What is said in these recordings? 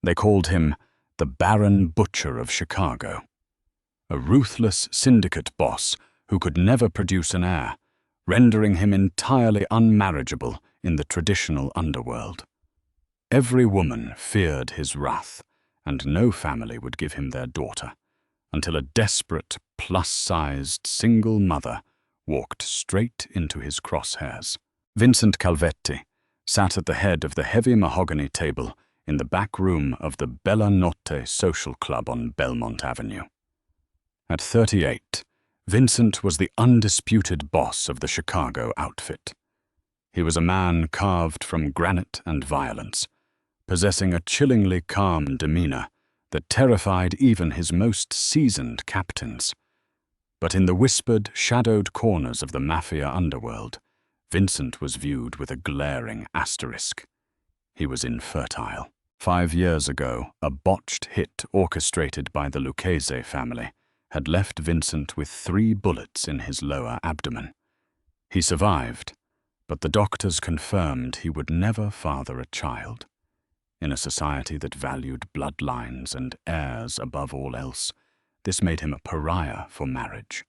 They called him the Baron Butcher of Chicago, a ruthless syndicate boss who could never produce an heir, rendering him entirely unmarriageable in the traditional underworld. Every woman feared his wrath, and no family would give him their daughter, until a desperate, plus-sized single mother walked straight into his crosshairs. Vincent Calvetti sat at the head of the heavy mahogany table in the back room of the Bella Notte social club on Belmont Avenue. At 38, Vincent was the undisputed boss of the Chicago outfit. He was a man carved from granite and violence, possessing a chillingly calm demeanor that terrified even his most seasoned captains. But in the whispered, shadowed corners of the mafia underworld, Vincent was viewed with a glaring asterisk. He was infertile. 5 years ago, a botched hit orchestrated by the Lucchese family had left Vincent with 3 bullets in his lower abdomen. He survived, but the doctors confirmed he would never father a child. In a society that valued bloodlines and heirs above all else, this made him a pariah for marriage.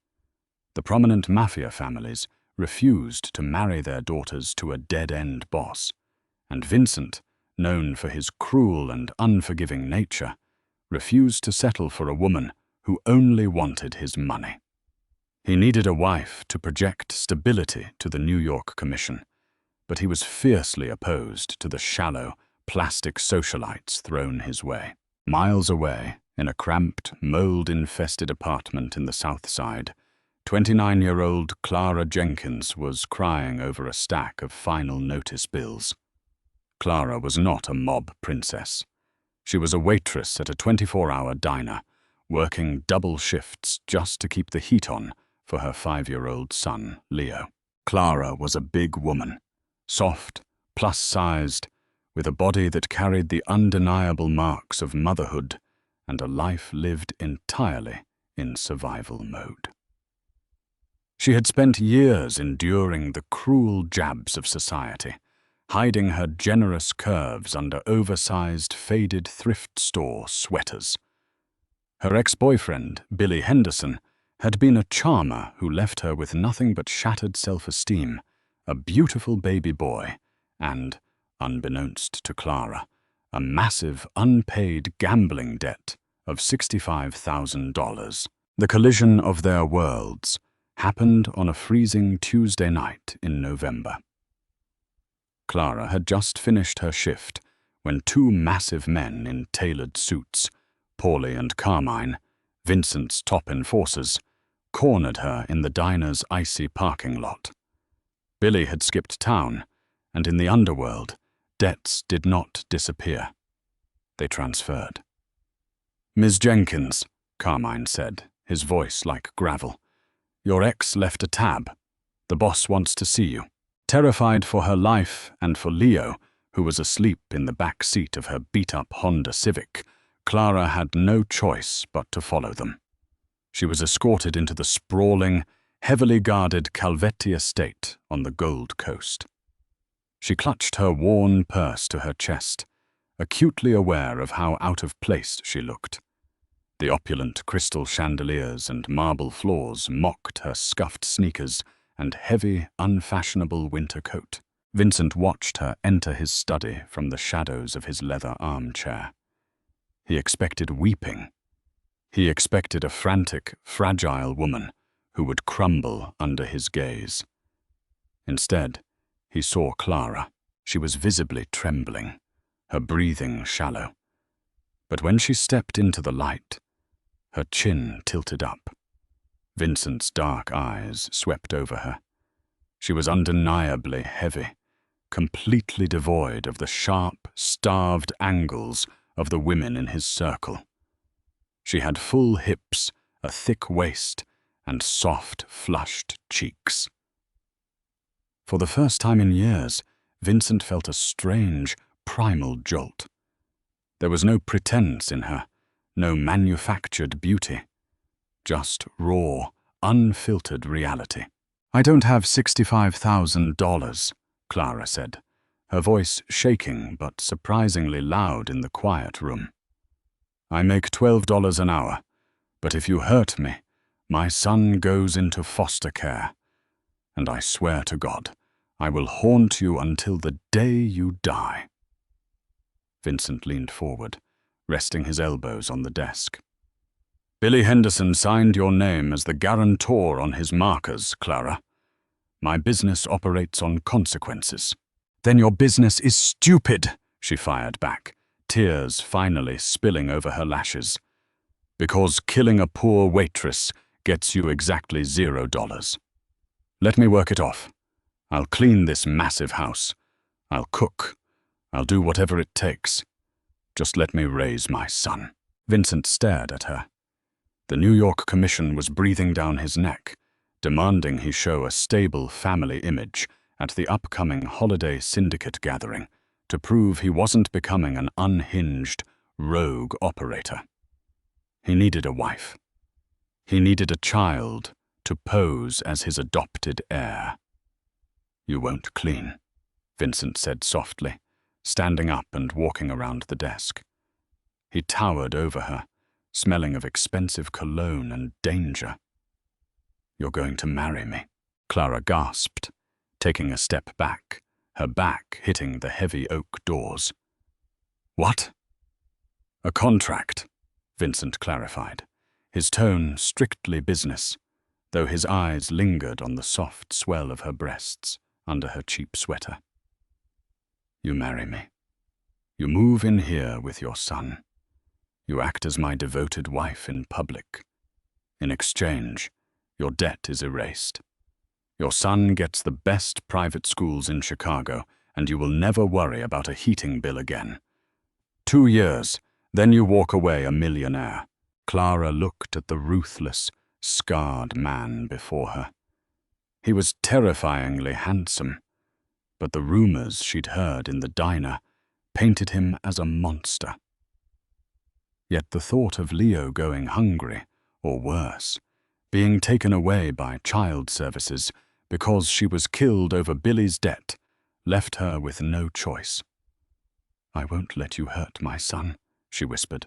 The prominent mafia families refused to marry their daughters to a dead-end boss, and Vincent, known for his cruel and unforgiving nature, refused to settle for a woman who only wanted his money. He needed a wife to project stability to the New York Commission, but he was fiercely opposed to the shallow, plastic socialites thrown his way. Miles away, in a cramped, mold-infested apartment in the South Side, 29-year-old Clara Jenkins was crying over a stack of final notice bills. Clara was not a mob princess. She was a waitress at a 24-hour diner, working double shifts just to keep the heat on for her 5-year-old son, Leo. Clara was a big woman, soft, plus-sized, with a body that carried the undeniable marks of motherhood and a life lived entirely in survival mode. She had spent years enduring the cruel jabs of society, hiding her generous curves under oversized, faded thrift store sweaters. Her ex-boyfriend, Billy Henderson, had been a charmer who left her with nothing but shattered self-esteem, a beautiful baby boy, and, unbeknownst to Clara, a massive unpaid gambling debt of $65,000. The collision of their worlds happened on a freezing Tuesday night in November. Clara had just finished her shift when 2 massive men in tailored suits, Paulie and Carmine, Vincent's top enforcers, cornered her in the diner's icy parking lot. Billy had skipped town, and in the underworld, debts did not disappear. They transferred. "Ms. Jenkins," Carmine said, his voice like gravel, "your ex left a tab. The boss wants to see you." Terrified for her life and for Leo, who was asleep in the back seat of her beat-up Honda Civic, Clara had no choice but to follow them. She was escorted into the sprawling, heavily guarded Calvetti estate on the Gold Coast. She clutched her worn purse to her chest, acutely aware of how out of place she looked. The opulent crystal chandeliers and marble floors mocked her scuffed sneakers and heavy, unfashionable winter coat. Vincent watched her enter his study from the shadows of his leather armchair. He expected weeping. He expected a frantic, fragile woman who would crumble under his gaze. Instead, he saw Clara. She was visibly trembling, her breathing shallow. But when she stepped into the light, her chin tilted up. Vincent's dark eyes swept over her. She was undeniably heavy, completely devoid of the sharp, starved angles of the women in his circle. She had full hips, a thick waist, and soft, flushed cheeks. For the first time in years, Vincent felt a strange, primal jolt. There was no pretense in her, no manufactured beauty, just raw, unfiltered reality. "I don't have $65,000, Clara said, her voice shaking but surprisingly loud in the quiet room. "I make $12 an hour, but if you hurt me, my son goes into foster care. And I swear to God, I will haunt you until the day you die." Vincent leaned forward, resting his elbows on the desk. "Billy Henderson signed your name as the guarantor on his markers, Clara. My business operates on consequences." "Then your business is stupid," she fired back, tears finally spilling over her lashes. "Because killing a poor waitress gets you exactly $0. Let me work it off. I'll clean this massive house. I'll cook. I'll do whatever it takes. Just let me raise my son." Vincent stared at her. The New York Commission was breathing down his neck, demanding he show a stable family image at the upcoming holiday syndicate gathering to prove he wasn't becoming an unhinged, rogue operator. He needed a wife. He needed a child to pose as his adopted heir. "You won't clean," Vincent said softly, standing up and walking around the desk. He towered over her, smelling of expensive cologne and danger. "You're going to marry me," Clara gasped, taking a step back, her back hitting the heavy oak doors. "What?" "A contract," Vincent clarified, his tone strictly business, though his eyes lingered on the soft swell of her breasts under her cheap sweater. "You marry me. You move in here with your son. You act as my devoted wife in public. In exchange, your debt is erased. Your son gets the best private schools in Chicago, and you will never worry about a heating bill again. 2 years, then you walk away a millionaire." Clara looked at the ruthless, scarred man before her. He was terrifyingly handsome, but the rumors she'd heard in the diner painted him as a monster. Yet the thought of Leo going hungry, or worse, being taken away by child services because she was killed over Billy's debt, left her with no choice. "I won't let you hurt my son," she whispered.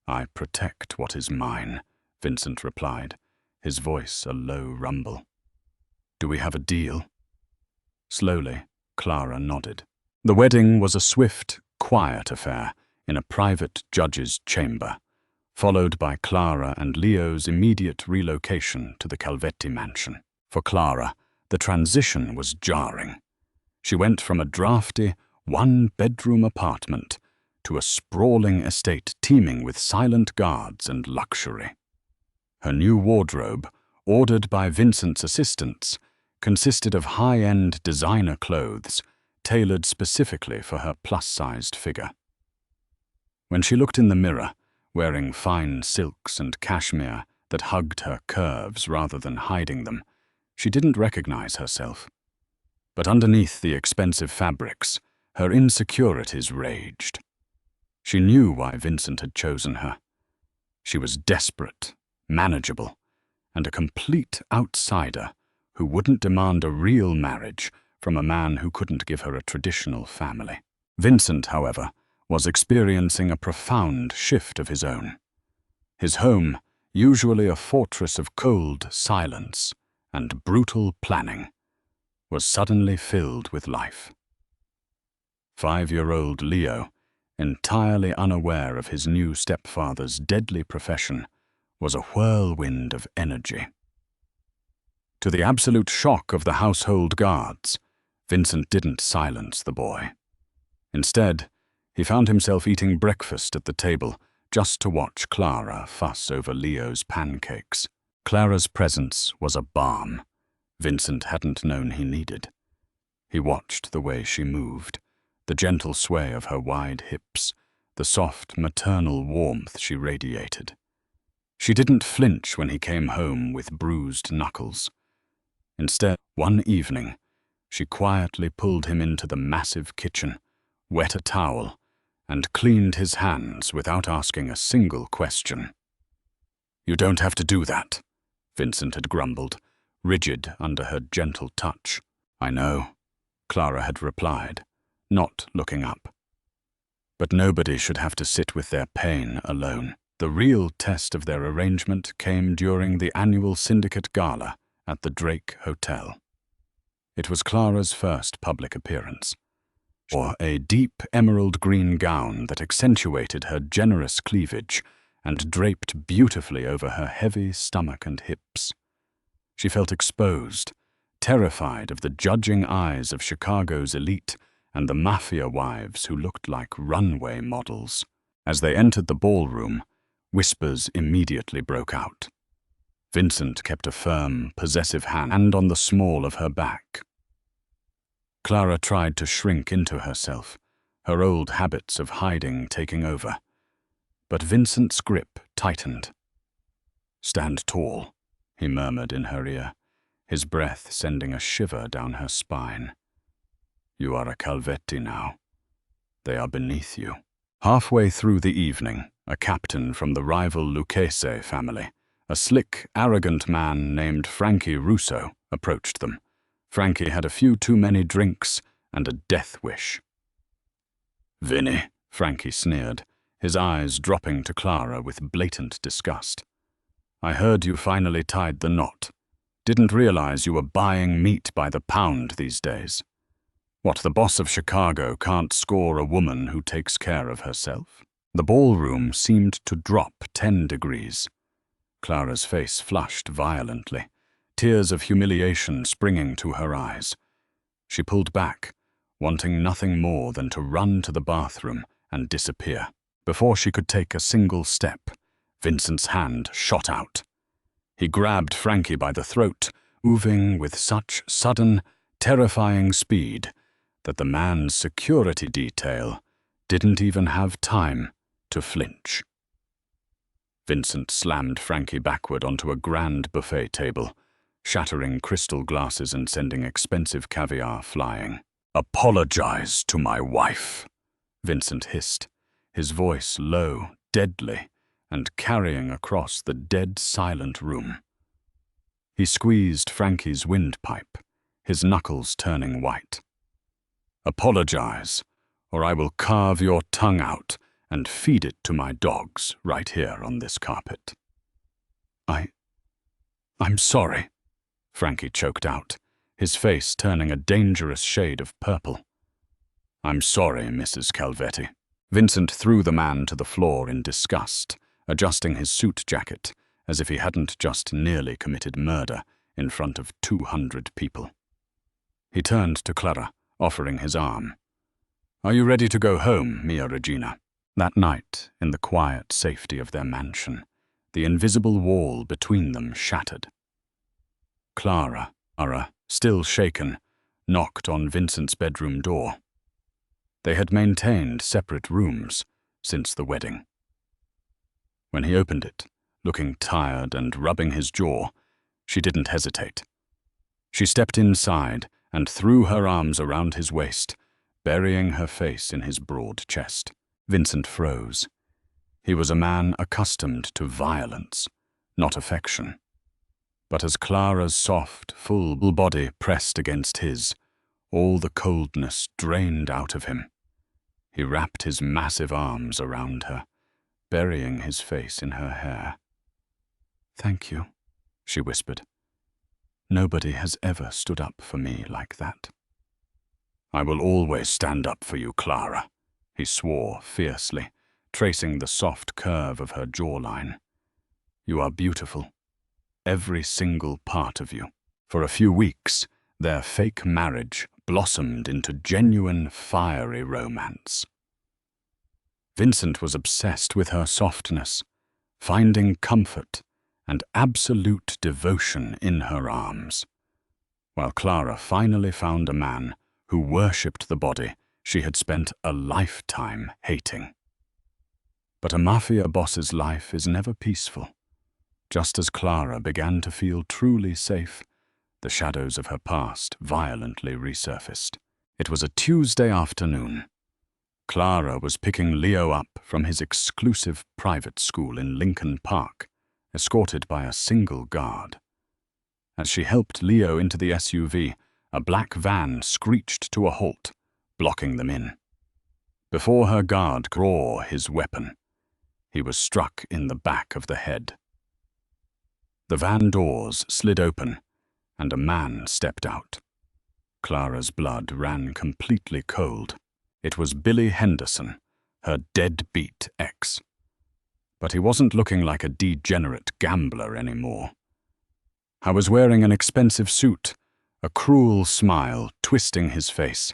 "I protect what is mine," Vincent replied, his voice a low rumble. "Do we have a deal?" Slowly, Clara nodded. The wedding was a swift, quiet affair in a private judge's chamber, followed by Clara and Leo's immediate relocation to the Calvetti mansion. For Clara, the transition was jarring. She went from a drafty, one-bedroom apartment to a sprawling estate teeming with silent guards and luxury. Her new wardrobe, ordered by Vincent's assistants, consisted of high-end designer clothes tailored specifically for her plus-sized figure. When she looked in the mirror, wearing fine silks and cashmere that hugged her curves rather than hiding them, she didn't recognize herself. But underneath the expensive fabrics, her insecurities raged. She knew why Vincent had chosen her. She was desperate, manageable, and a complete outsider who wouldn't demand a real marriage from a man who couldn't give her a traditional family. Vincent, however, was experiencing a profound shift of his own. His home, usually a fortress of cold silence and brutal planning, was suddenly filled with life. 5-year-old Leo, entirely unaware of his new stepfather's deadly profession, was a whirlwind of energy. To the absolute shock of the household guards, Vincent didn't silence the boy. Instead, he found himself eating breakfast at the table just to watch Clara fuss over Leo's pancakes. Clara's presence was a balm Vincent hadn't known he needed. He watched the way she moved, the gentle sway of her wide hips, the soft maternal warmth she radiated. She didn't flinch when he came home with bruised knuckles. Instead, one evening, she quietly pulled him into the massive kitchen, wet a towel, and cleaned his hands without asking a single question. "You don't have to do that," Vincent had grumbled, rigid under her gentle touch. "I know," Clara had replied, not looking up. But nobody should have to sit with their pain alone. The real test of their arrangement came during the annual syndicate gala at the Drake Hotel. It was Clara's first public appearance. She wore a deep emerald green gown that accentuated her generous cleavage and draped beautifully over her heavy stomach and hips. She felt exposed, terrified of the judging eyes of Chicago's elite and the mafia wives who looked like runway models. As they entered the ballroom, whispers immediately broke out. Vincent kept a firm, possessive hand on the small of her back. Clara tried to shrink into herself, her old habits of hiding taking over. But Vincent's grip tightened. "Stand tall," he murmured in her ear, his breath sending a shiver down her spine. "You are a Calvetti now. They are beneath you." Halfway through the evening, a captain from the rival Lucchese family, a slick, arrogant man named Frankie Russo, approached them. Frankie had a few too many drinks and a death wish. "Vinny," Frankie sneered, his eyes dropping to Clara with blatant disgust. "I heard you finally tied the knot. Didn't realize you were buying meat by the pound these days. What, the boss of Chicago can't score a woman who takes care of herself?" The ballroom seemed to drop 10 degrees. Clara's face flushed violently, tears of humiliation springing to her eyes. She pulled back, wanting nothing more than to run to the bathroom and disappear. Before she could take a single step, Vincent's hand shot out. He grabbed Frankie by the throat, moving with such sudden, terrifying speed that the man's security detail didn't even have time to flinch. Vincent slammed Frankie backward onto a grand buffet table, shattering crystal glasses and sending expensive caviar flying. "Apologize to my wife," Vincent hissed, his voice low, deadly, and carrying across the dead silent room. He squeezed Frankie's windpipe, his knuckles turning white. "Apologize, or I will carve your tongue out and feed it to my dogs right here on this carpet." I'm sorry," Frankie choked out, his face turning a dangerous shade of purple. "I'm sorry, Mrs. Calvetti." Vincent threw the man to the floor in disgust, adjusting his suit jacket as if he hadn't just nearly committed murder in front of 200 people. He turned to Clara, offering his arm. "Are you ready to go home, Mia Regina?" That night, in the quiet safety of their mansion, the invisible wall between them shattered. Clara, still shaken, knocked on Vincent's bedroom door. They had maintained separate rooms since the wedding. When he opened it, looking tired and rubbing his jaw, she didn't hesitate. She stepped inside and threw her arms around his waist, burying her face in his broad chest. Vincent froze. He was a man accustomed to violence, not affection. But as Clara's soft, full body pressed against his, all the coldness drained out of him. He wrapped his massive arms around her, burying his face in her hair. "Thank you," she whispered. "Nobody has ever stood up for me like that." "I will always stand up for you, Clara," he swore fiercely, tracing the soft curve of her jawline. "You are beautiful, every single part of you." For a few weeks, their fake marriage blossomed into genuine, fiery romance. Vincent was obsessed with her softness, finding comfort and absolute devotion in her arms, while Clara finally found a man who worshipped the body she had spent a lifetime hating. But a mafia boss's life is never peaceful. Just as Clara began to feel truly safe, the shadows of her past violently resurfaced. It was a Tuesday afternoon. Clara was picking Leo up from his exclusive private school in Lincoln Park, escorted by a single guard. As she helped Leo into the SUV, a black van screeched to a halt, blocking them in. Before her guard could draw his weapon, he was struck in the back of the head. The van doors slid open, and a man stepped out. Clara's blood ran completely cold. It was Billy Henderson, her deadbeat ex. But he wasn't looking like a degenerate gambler anymore. I was wearing an expensive suit, a cruel smile twisting his face,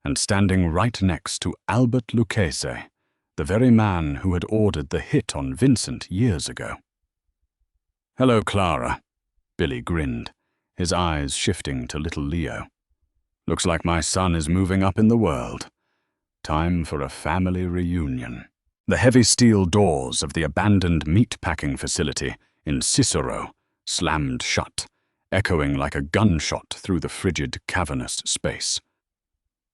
and standing right next to Albert Lucchese, the very man who had ordered the hit on Vincent years ago. "Hello, Clara," Billy grinned, his eyes shifting to little Leo. "Looks like my son is moving up in the world. Time for a family reunion." The heavy steel doors of the abandoned meat-packing facility in Cicero slammed shut, echoing like a gunshot through the frigid, cavernous space.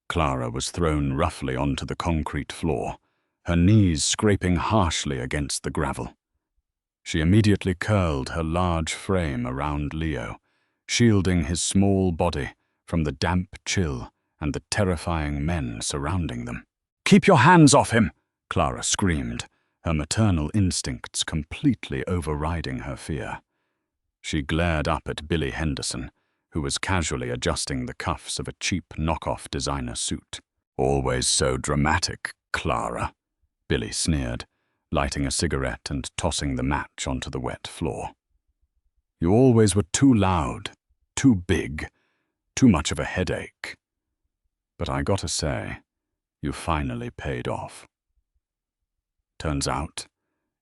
Clara was thrown roughly onto the concrete floor, her knees scraping harshly against the gravel. She immediately curled her large frame around Leo, shielding his small body from the damp chill and the terrifying men surrounding them. "Keep your hands off him!" Clara screamed, her maternal instincts completely overriding her fear. She glared up at Billy Henderson, who was casually adjusting the cuffs of a cheap knockoff designer suit. "Always so dramatic, Clara," Billy sneered, lighting a cigarette and tossing the match onto the wet floor. "You always were too loud, too big, too much of a headache. But I gotta say, you finally paid off. Turns out,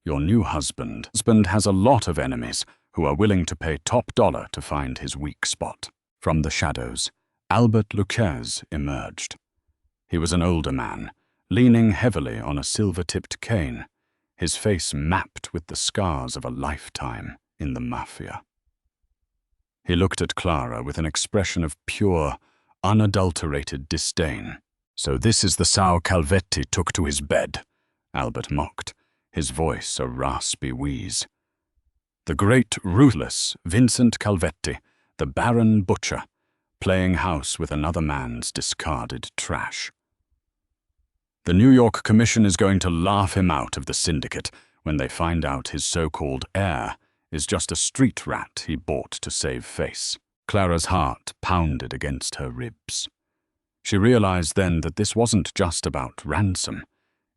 your new husband has a lot of enemies who are willing to pay top dollar to find his weak spot." From the shadows, Albert Lucchese emerged. He was an older man, leaning heavily on a silver-tipped cane, his face mapped with the scars of a lifetime in the Mafia. He looked at Clara with an expression of pure, unadulterated disdain. "So this is the sow Calvetti took to his bed," Albert mocked, his voice a raspy wheeze. "The great, ruthless Vincent Calvetti, the Baron Butcher, playing house with another man's discarded trash. The New York Commission is going to laugh him out of the syndicate when they find out his so-called heir is just a street rat he bought to save face." Clara's heart pounded against her ribs. She realized then that this wasn't just about ransom.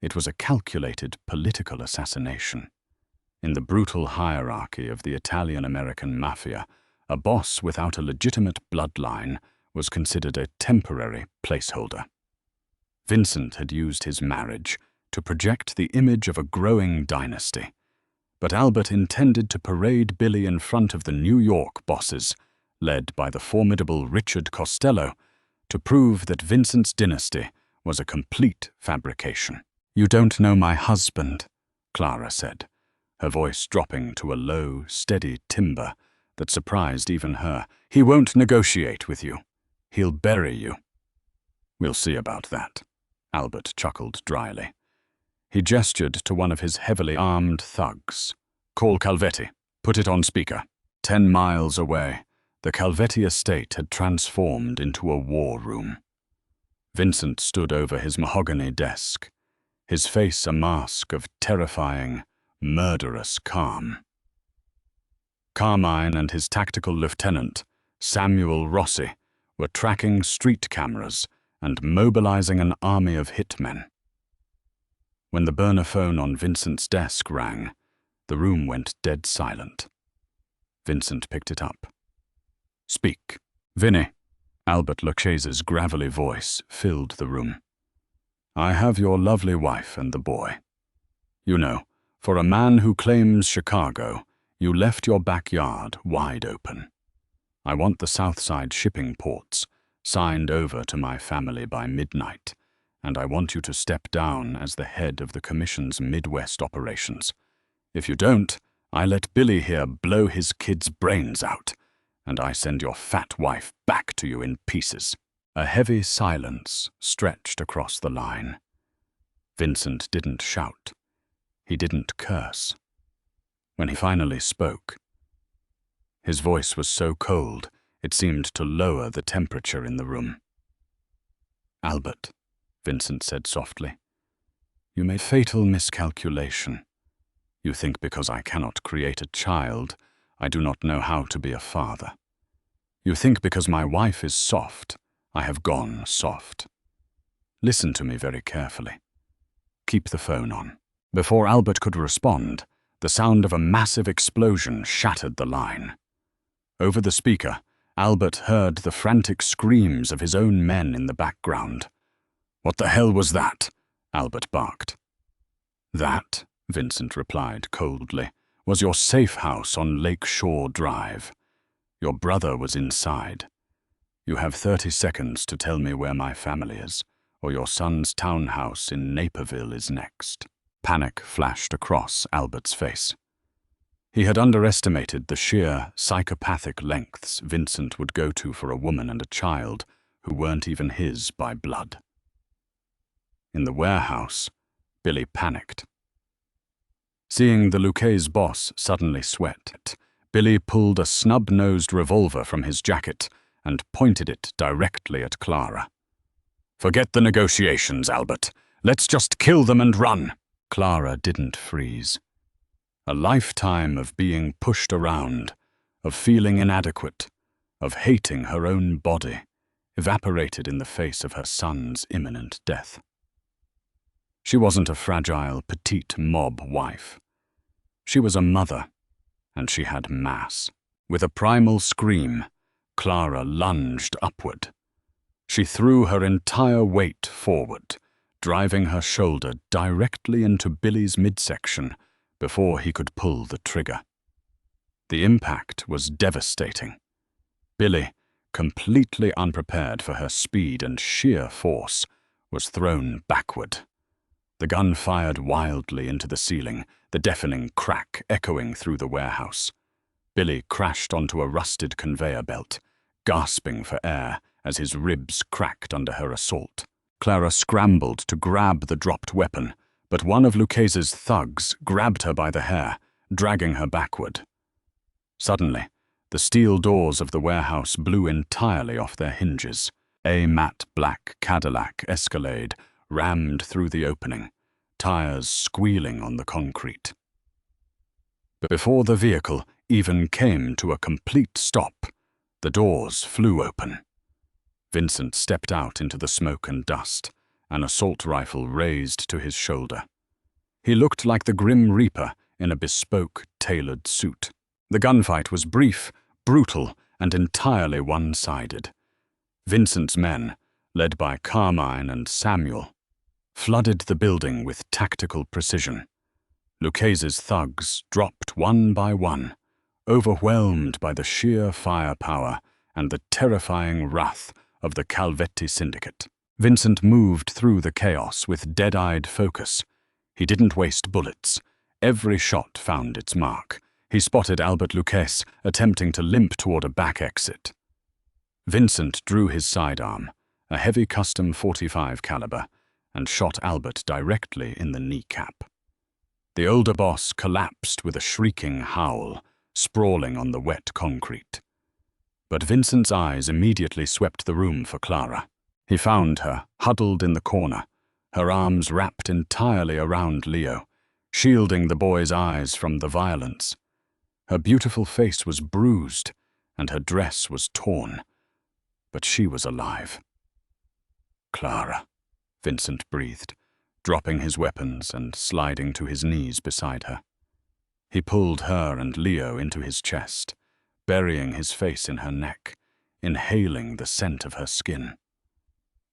It was a calculated political assassination. In the brutal hierarchy of the Italian-American Mafia, a boss without a legitimate bloodline was considered a temporary placeholder. Vincent had used his marriage to project the image of a growing dynasty, but Albert intended to parade Billy in front of the New York bosses, led by the formidable Richard Costello, to prove that Vincent's dynasty was a complete fabrication. "You don't know my husband," Clara said, her voice dropping to a low, steady timbre that surprised even her. "He won't negotiate with you. He'll bury you." "We'll see about that," Albert chuckled dryly. He gestured to one of his heavily armed thugs. "Call Calvetti. Put it on speaker." 10 miles away, the Calvetti estate had transformed into a war room. Vincent stood over his mahogany desk, his face a mask of terrifying, murderous calm. Carmine and his tactical lieutenant, Samuel Rossi, were tracking street cameras and mobilizing an army of hitmen. When the burner phone on Vincent's desk rang, the room went dead silent. Vincent picked it up. "Speak." "Vinny," Albert Lucchese's gravelly voice filled the room. "I have your lovely wife and the boy. You know, for a man who claims Chicago, you left your backyard wide open. I want the Southside shipping ports signed over to my family by midnight, and I want you to step down as the head of the Commission's Midwest operations. If you don't, I let Billy here blow his kid's brains out, and I send your fat wife back to you in pieces." A heavy silence stretched across the line. Vincent didn't shout. He didn't curse. When he finally spoke, his voice was so cold it seemed to lower the temperature in the room. "Albert," Vincent said softly. You made fatal miscalculation. You think because I cannot create a child, I do not know how to be a father. You think because my wife is soft, I have gone soft. Listen to me very carefully. Keep the phone on. Before Albert could respond, the sound of a massive explosion shattered the line. Over the speaker, Albert heard the frantic screams of his own men in the background. What the hell was that? Albert barked. That, Vincent replied coldly, was your safe house on Lake Shore Drive. Your brother was inside. You have 30 seconds to tell me where my family is, or your son's townhouse in Naperville is next. Panic flashed across Albert's face. He had underestimated the sheer, psychopathic lengths Vincent would go to for a woman and a child who weren't even his by blood. In the warehouse, Billy panicked. Seeing the Luquet's boss suddenly sweat, Billy pulled a snub-nosed revolver from his jacket and pointed it directly at Clara. Forget the negotiations, Albert. Let's just kill them and run. Clara didn't freeze. A lifetime of being pushed around, of feeling inadequate, of hating her own body, evaporated in the face of her son's imminent death. She wasn't a fragile, petite mob wife. She was a mother, and she had mass. With a primal scream, Clara lunged upward. She threw her entire weight forward, driving her shoulder directly into Billy's midsection before he could pull the trigger. The impact was devastating. Billy, completely unprepared for her speed and sheer force, was thrown backward. The gun fired wildly into the ceiling, the deafening crack echoing through the warehouse. Billy crashed onto a rusted conveyor belt, gasping for air as his ribs cracked under her assault. Clara scrambled to grab the dropped weapon, but one of Lucchese's thugs grabbed her by the hair, dragging her backward. Suddenly, the steel doors of the warehouse blew entirely off their hinges. A matte black Cadillac Escalade rammed through the opening, tires squealing on the concrete. But before the vehicle even came to a complete stop, the doors flew open. Vincent stepped out into the smoke and dust, an assault rifle raised to his shoulder. He looked like the Grim Reaper in a bespoke, tailored suit. The gunfight was brief, brutal, and entirely one-sided. Vincent's men, led by Carmine and Samuel, flooded the building with tactical precision. Lucchese's thugs dropped one by one, overwhelmed by the sheer firepower and the terrifying wrath of the Calvetti syndicate. Vincent moved through the chaos with dead-eyed focus. He didn't waste bullets. Every shot found its mark. He spotted Albert Luquesse attempting to limp toward a back exit. Vincent drew his sidearm, a heavy custom .45 caliber, and shot Albert directly in the kneecap. The older boss collapsed with a shrieking howl, sprawling on the wet concrete. But Vincent's eyes immediately swept the room for Clara. He found her, huddled in the corner, her arms wrapped entirely around Leo, shielding the boy's eyes from the violence. Her beautiful face was bruised, and her dress was torn, but she was alive. Clara, Vincent breathed, dropping his weapons and sliding to his knees beside her. He pulled her and Leo into his chest, burying his face in her neck, inhaling the scent of her skin.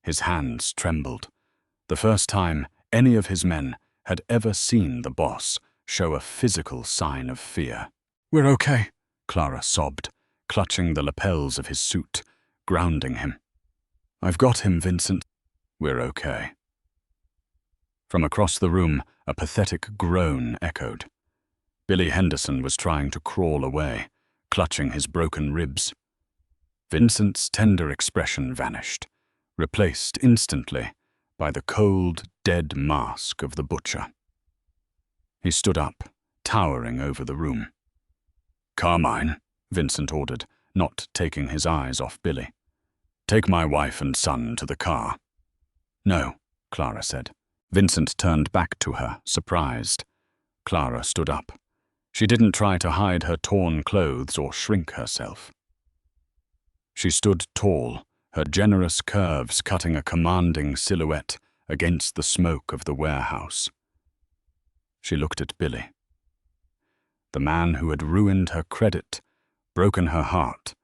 His hands trembled, the first time any of his men had ever seen the boss show a physical sign of fear. "We're okay," Clara sobbed, clutching the lapels of his suit, grounding him. "I've got him, Vincent. We're okay." From across the room, a pathetic groan echoed. Billy Henderson was trying to crawl away, clutching his broken ribs. Vincent's tender expression vanished, replaced instantly by the cold, dead mask of the butcher. He stood up, towering over the room. "Carmine," Vincent ordered, not taking his eyes off Billy. "Take my wife and son to the car." "No," Clara said. Vincent turned back to her, surprised. Clara stood up. She didn't try to hide her torn clothes or shrink herself. She stood tall, her generous curves cutting a commanding silhouette against the smoke of the warehouse. She looked at Billy. The man who had ruined her credit, broken her heart,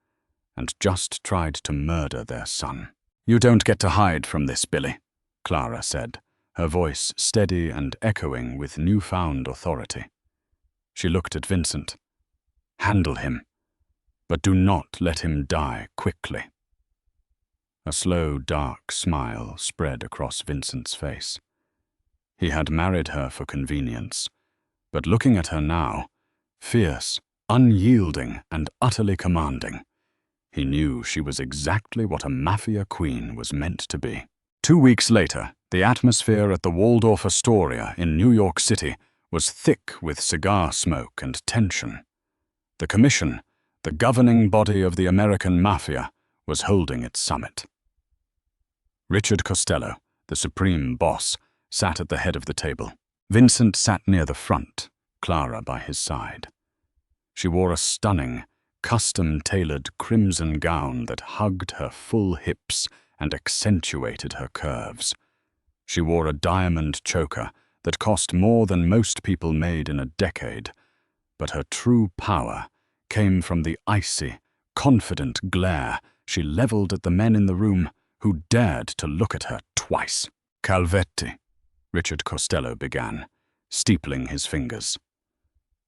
and just tried to murder their son. "You don't get to hide from this, Billy," Clara said, her voice steady and echoing with newfound authority. She looked at Vincent. "Handle him, but do not let him die quickly." A slow, dark smile spread across Vincent's face. He had married her for convenience, but looking at her now, fierce, unyielding, and utterly commanding, he knew she was exactly what a mafia queen was meant to be. 2 weeks later, the atmosphere at the Waldorf Astoria in New York City was thick with cigar smoke and tension. The Commission, the governing body of the American Mafia, was holding its summit. Richard Costello, the supreme boss, sat at the head of the table. Vincent sat near the front, Clara by his side. She wore a stunning, custom-tailored crimson gown that hugged her full hips and accentuated her curves. She wore a diamond choker that cost more than most people made in a decade, but her true power came from the icy, confident glare she leveled at the men in the room who dared to look at her twice. "Calvetti," Richard Costello began, steepling his fingers.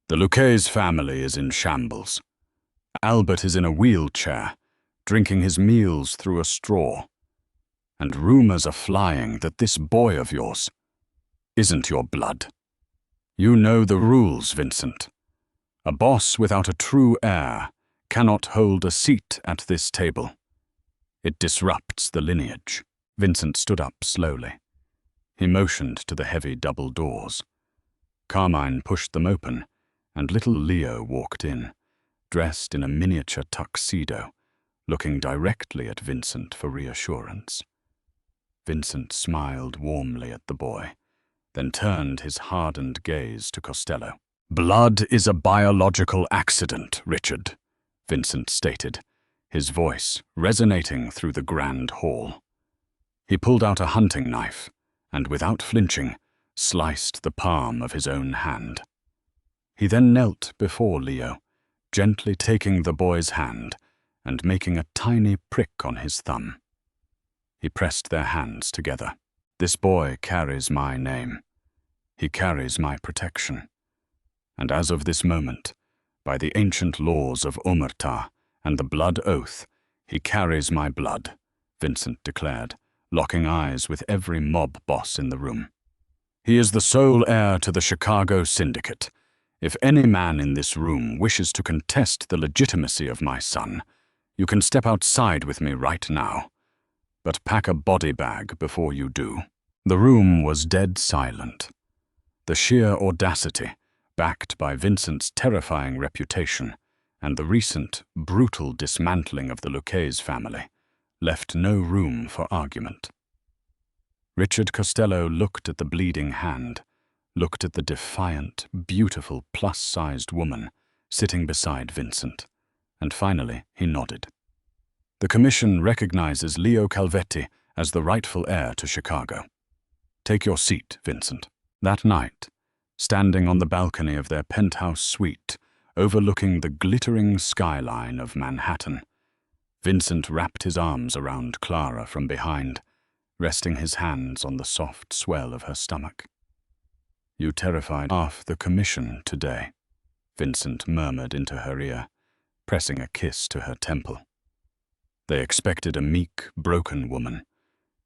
"The Lucchese family is in shambles. Albert is in a wheelchair, drinking his meals through a straw. And rumors are flying that this boy of yours isn't your blood. You know the rules, Vincent. A boss without a true heir cannot hold a seat at this table. It disrupts the lineage." Vincent stood up slowly. He motioned to the heavy double doors. Carmine pushed them open, and little Leo walked in, dressed in a miniature tuxedo, looking directly at Vincent for reassurance. Vincent smiled warmly at the boy, then turned his hardened gaze to Costello. "Blood is a biological accident, Richard," Vincent stated, his voice resonating through the grand hall. He pulled out a hunting knife and, without flinching, sliced the palm of his own hand. He then knelt before Leo, gently taking the boy's hand and making a tiny prick on his thumb. He pressed their hands together. "This boy carries my name. He carries my protection. And as of this moment, by the ancient laws of Omerta and the blood oath, he carries my blood," Vincent declared, locking eyes with every mob boss in the room. "He is the sole heir to the Chicago Syndicate. If any man in this room wishes to contest the legitimacy of my son, you can step outside with me right now. But pack a body bag before you do." The room was dead silent. The sheer audacity, backed by Vincent's terrifying reputation, and the recent, brutal dismantling of the Lucchese family, left no room for argument. Richard Costello looked at the bleeding hand, looked at the defiant, beautiful, plus-sized woman sitting beside Vincent, and finally he nodded. "The Commission recognizes Leo Calvetti as the rightful heir to Chicago. Take your seat, Vincent." That night, standing on the balcony of their penthouse suite, overlooking the glittering skyline of Manhattan, Vincent wrapped his arms around Clara from behind, resting his hands on the soft swell of her stomach. "You terrified half the Commission today," Vincent murmured into her ear, pressing a kiss to her temple. They expected a meek, broken woman.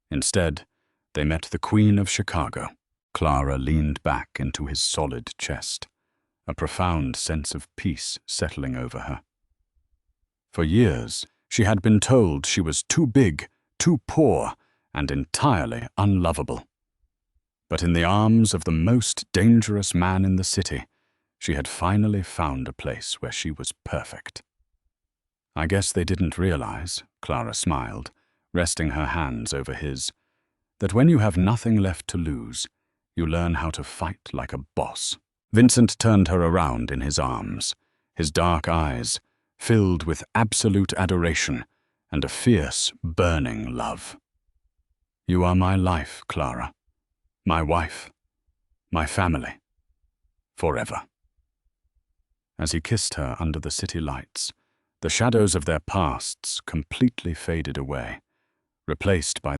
Instead, they met the Queen of Chicago. Clara leaned back into his solid chest, a profound sense of peace settling over her. For years, she had been told she was too big, too poor, and entirely unlovable. But in the arms of the most dangerous man in the city, she had finally found a place where she was perfect. "I guess they didn't realize," Clara smiled, resting her hands over his, that when you have nothing left to lose, you learn how to fight like a boss. Vincent turned her around in his arms, his dark eyes filled with absolute adoration and a fierce, burning love. "You are my life, Clara, my wife, my family, forever." As he kissed her under the city lights, the shadows of their pasts completely faded away, replaced by